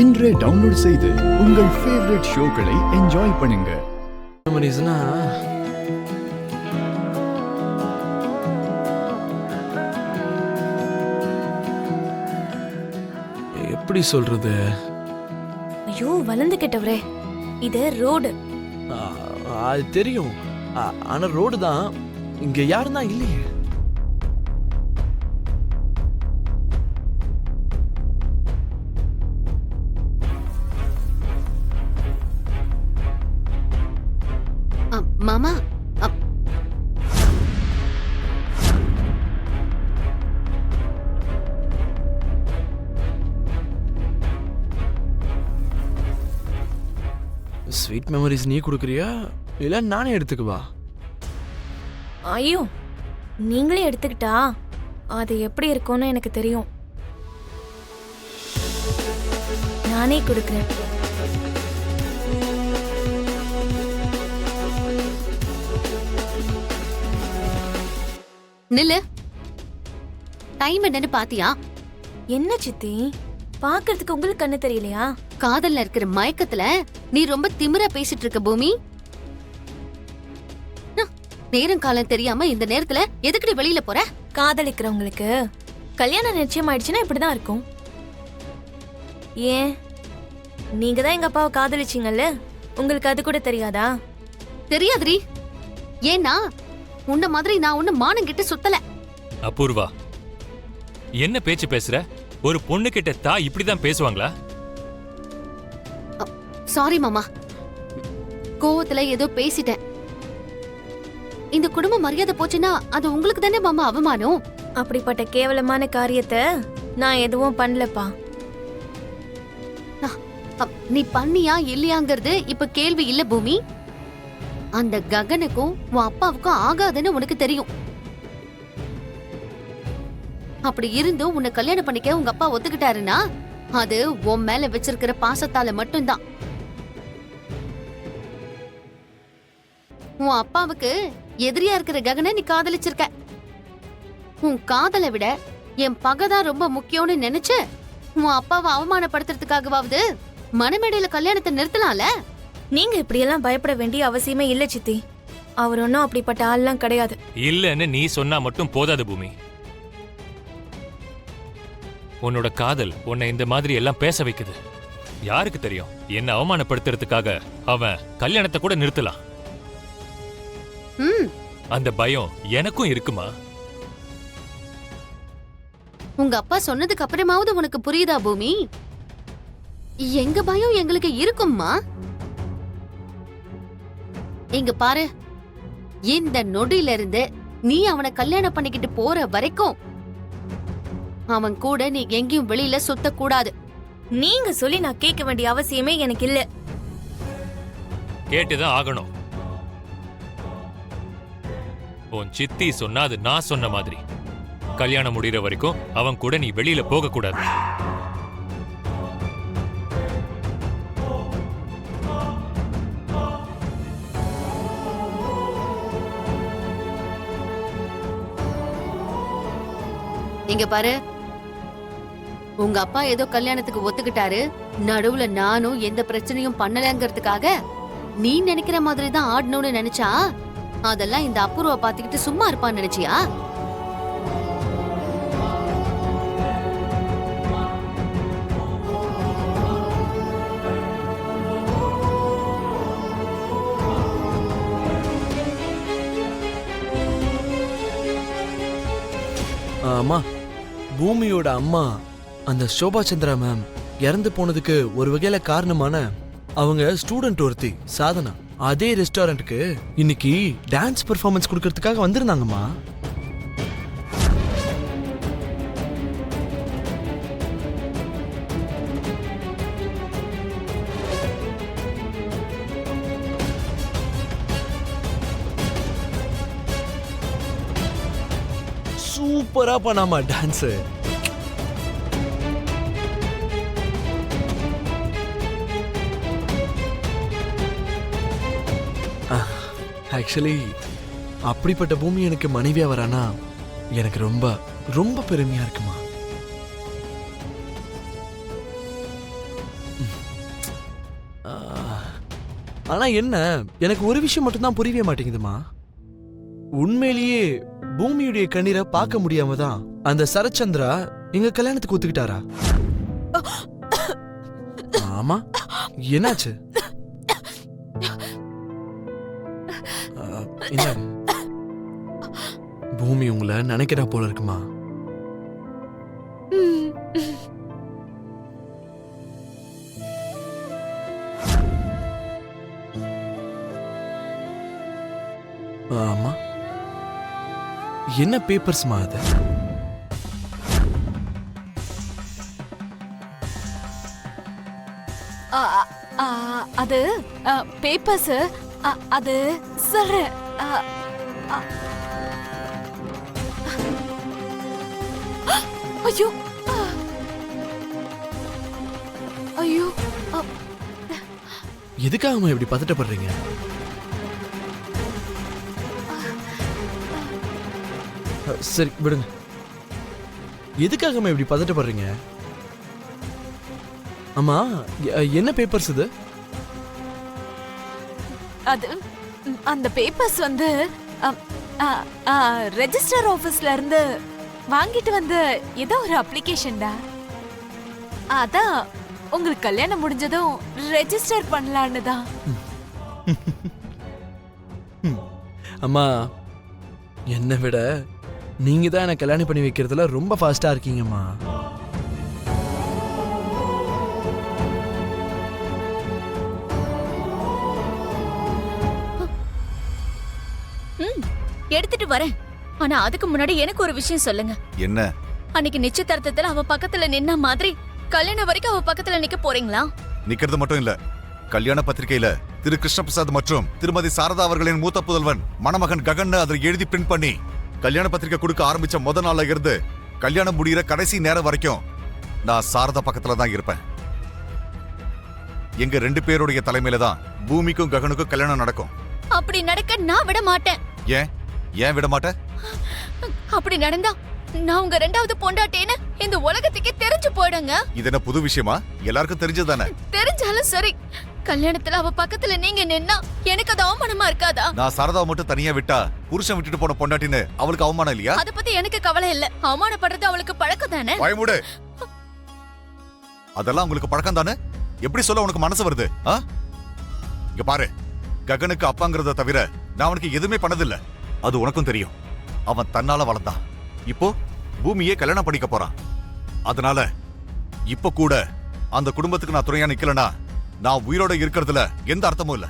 இன்றே டவுன்லோட் செய்து உங்கள் ஃபேவரட் ஷோக்களை என்ஜாய் பண்ணுங்க. எப்படி சொல்றது? ஐயோ வளர்ந்து கேட்டவரே, இது ரோடு. அது தெரியும். ஆனா ரோடு தான். இங்க யாரும் தான் இல்லையே. மாமா, ஸ்வீட் மெமரிஸ் நீ கொடுக்குறியா இல்ல நானே எடுத்துக்குவா? ஐயோ நீங்களே எடுத்துக்கிட்டா அது எப்படி இருக்கும்னு எனக்கு தெரியும். நானே கொடுக்குறேன். நில்லு. டைம் என்னன்னு பாத்தியா? என்ன சித்தி, பாக்குறதுக்கு உங்களுக்கு கண்ணு தெரியலையா? காதல்ல இருக்கிற மயக்கத்துல நீ ரொம்ப திமிரா பேசிட்டு இருக்க பூமி. நேரம் காலம் தெரியாம இந்த நேரத்துல எதுக்குடி வெளியில போற? காதலிக்கிறவங்களுக்கு கல்யாணம் நிச்சயம் ஆயிடுச்சுன்னா இப்படிதான் இருக்கும். ஏன் நீங்க தான் எங்க அப்பாவை காதலிச்சீங்கல்ல, உங்களுக்கு அது கூட தெரியாதா? தெரியாதுரி. ஏன்னா உன்ன மாதிரி நான் ஒண்ணு மானம் கிட்ட சுத்தல. அபூர்வா, என்ன பேச்சு பேசுற? ஒரு பொண்ணு கிட்ட தா இப்படிதான் பேசுவாங்களா? சாரி மாமா, கோவத்துல ஏதோ பேசிட்டேன். இந்த குடும்ப மரியாதை போச்சுன்னா அது உங்களுக்கு தானே மாமா அவமானம். அப்படிப்பட்ட கேவலமான காரியத்தை நான் எதுவும் பண்ணலப்பா. நீ பண்ணியா இல்லையாங்கிறது இப்ப கேள்வி இல்ல பூமி. அந்த ககனுக்கும் உன் அப்பாவுக்கும் ஆகாதுன்னு உனக்கு தெரியும். அப்படி இருந்தும் உன்னை கல்யாணம் பண்ணிக்க உங்க அப்பா ஒத்துக்கிட்டாருன்னா அது உன் மேல வச்சிருக்கிற பாசத்தால மட்டும்தான். உன் அப்பாவுக்கு எதிரியா இருக்கிற ககனை நீ காதலிச்சிருக்க. உன் காதலை விட என் பகைதான் ரொம்ப முக்கியம்னு நினைச்சு உன் அப்பாவை அவமானப்படுத்துறதுக்காகவாவது மணமேடையில கல்யாணத்தை நிறுத்தலாம்ல. நீங்க இப்படியெல்லாம் பயப்பட வேண்டிய அவசியமே இல்ல சித்தி. அவர் ஒன்னும் அப்படிப்பட்ட ஆள்லாம் கிடையாது. இல்லன்னு நீ சொன்னா மட்டும் போதாது பூமி. உன்னோட காதல் உன்னை இந்த மாதிரி எல்லாம் பேச வைக்குது. யாருக்கு தெரியும், என்ன அவமானப்படுத்துறதுக்காக அவன் கல்யாணத்தை கூட நிறுத்தலாம். அந்த பயம் எனக்கும் இருக்குமா? உங்க அப்பா சொன்னதுக்கு அப்புறமாவது உனக்கு புரியுதா பூமி? எங்க பயம் எங்களுக்கு இருக்கும்மா. இங்க பாரு, இந்த நொடியில இருந்து நீ அவனை கல்யாணம் பண்ணிக்கிட்டு போற வரைக்கும் அவன் கூட நீ எங்கேயும் வெளியில சுத்த கூடாது. நீங்க சொல்லி நான் கேட்க வேண்டிய அவசியமே எனக்கு இல்ல. கேட்டுதான் ஆகணும். உன் சித்தி சொன்னா அது நான் சொன்ன மாதிரி. கல்யாணம் முடிகிற வரைக்கும் அவன் கூட நீ வெளியில போக கூடாது. இங்க பாரு, உங்க அப்பா ஏதோ கல்யாணத்துக்கு ஒத்துக்கிட்டாரு, நடுவுல நானும் எந்த பிரச்சனையும் பண்ணலங்கிறதுக்காக நீ நினைக்கிற மாதிரி தான் ஆடணும்னு நினைச்சா அதெல்லாம் இந்த அபூர்வா பாத்துக்கிட்டு சும்மா இருப்பான்னு நினைச்சியா? அம்மா, பூமியோட அம்மா அந்த சோபா சந்திரா மேம் இறந்து போனதுக்கு ஒரு வகையில காரணமான அவங்க ஸ்டூடெண்ட் ஒருத்தி சாதனா அதே ரெஸ்டாரண்ட்டுக்கு இன்னைக்கு டான்ஸ் பெர்ஃபார்மன்ஸ் கொடுக்கறதுக்காக வந்திருந்தாங்கம்மா. சூப்பரா பண்ணாமா டான்ஸ். ஆக்சுவலி அப்படிப்பட்ட பூமி எனக்கு மனைவியா வரானா எனக்கு ரொம்ப ரொம்ப பெருமையா இருக்குமா. ஆனா என்ன, எனக்கு ஒரு விஷயம் மட்டும்தான் புரியவே மாட்டேங்குதுமா. உண்மையிலேயே பூமியுடைய கண்ணீரை பார்க்க முடியாம தான் அந்த சரச்சந்திரா எங்க கல்யாணத்துக்கு ஒத்துக்கிட்டாரா? ஆமா, என்னாச்சு? என்ன பூமி உங்களை நினைக்கிறா போல இருக்குமா? ஆமா, என்ன பேப்பர்ஸ்மா அது? அது பேப்பர்ஸ். அது சொல்றேன். ஐயோ ஐயோ, எதுக்காகமா இப்படி பதட்டப்படுறீங்க? சரி விடுங்க. எதுக்காகமா இப்படி பதட்டப்படுறீங்க? ஆமா, என்ன பேப்பர்ஸ் இது? அது அந்த பேப்பர்ஸ் வந்து ரெஜிஸ்டர் ஆபீஸ்ல இருந்து வாங்கிட்டு வந்த ஏதோ ஒரு அப்ளிகேஷன்டா. அதான் உங்களுக்கு கல்யாணம் முடிஞ்சதும் ரெஜிஸ்டர் பண்ணலான்னு தான். அம்மா, என்னை விட நீங்க தான் எனக்கு கல்யாணம் பண்ணி வைக்கிறதுல ரொம்ப ஃபாஸ்டா இருக்கீங்கம்மா. எடுத்துட்டு வரேன். ஆனா அதுக்கு முன்னாடி எனக்கு ஒரு விஷயம் சொல்லுங்க. என்ன? அன்னைக்கு நிச்சயதார்த்தத்துல அவ பக்கத்துல நின்ன மாதிரி கல்யாணம் வரைக்கும் அவ பக்கத்துல நிக்க போறீங்களா? நிக்கிறது மட்டும் இல்ல, கல்யாண பத்திரிகையில திரு கிருஷ்ணபிரசாத் மற்றும் திருமதி சாரதா அவர்களின் மூத்த புதல்வன் மணமகன் ககன் அதை எழுதி பிரிண்ட் பண்ணி கல்யாண பத்திரிகை கொடுக்க ஆரம்பிச்ச முதல் நாள்ல இருந்து கல்யாணம் முடிகிற கடைசி நேரம் வரைக்கும் நான் சாரதா பக்கத்துல தான் இருப்பேன். எங்க 2 பேருடைய தலைமையில தான் பூமிக்கும் ககனுக்கும் கல்யாணம் நடக்கும். அப்படி நடக்க நான் விட மாட்டேன். ஏன் ஏன் விட மாட்டேன்? அப்படி நடந்தா நான் உங்க 2வது பொண்டாட்டின்னு இந்த உலகத்துக்கே தெரிஞ்சு போயிடுங்க. இது என்ன புது விஷயமா? எல்லாருக்கும் தெரிஞ்சதானே? தெரிஞ்சாலும் சரி, கல்யாணத்துல அவ பக்கத்துல நீங்க நின்னா எனக்கு அது அவமானமா இருக்காதா? நான் சாரதாவை மட்டும் தனியா விட்டா புருஷன் விட்டுட்டு போன பொண்டாட்டின்னு அவளுக்கு அவமானம் இல்லையா? அத பத்தி எனக்கு கவலை இல்ல. அவமானப்படுறது அவளுக்கு பழக்கம் தானே. பயமுடு. அதெல்லாம் உங்களுக்கு பழக்கம் தானே? எப்படி சொல்ல உனக்கு மனசு வருது? இங்க பாரு, ககனுக்கு அப்பாங்கிறத தவிர நான் அவனுக்கு எதுவுமே பண்ணதில்ல. அது உனக்கும் தெரியும். அவன் தன்னால வளர்ந்தான். இப்போ பூமியே கல்யாணம் பண்ணிக்க போறான். அதனால இப்ப கூட அந்த குடும்பத்துக்கு நான் துணையா நிக்கலனா நான் உயிரோட இருக்கிறதுல எந்த அர்த்தமும் இல்ல.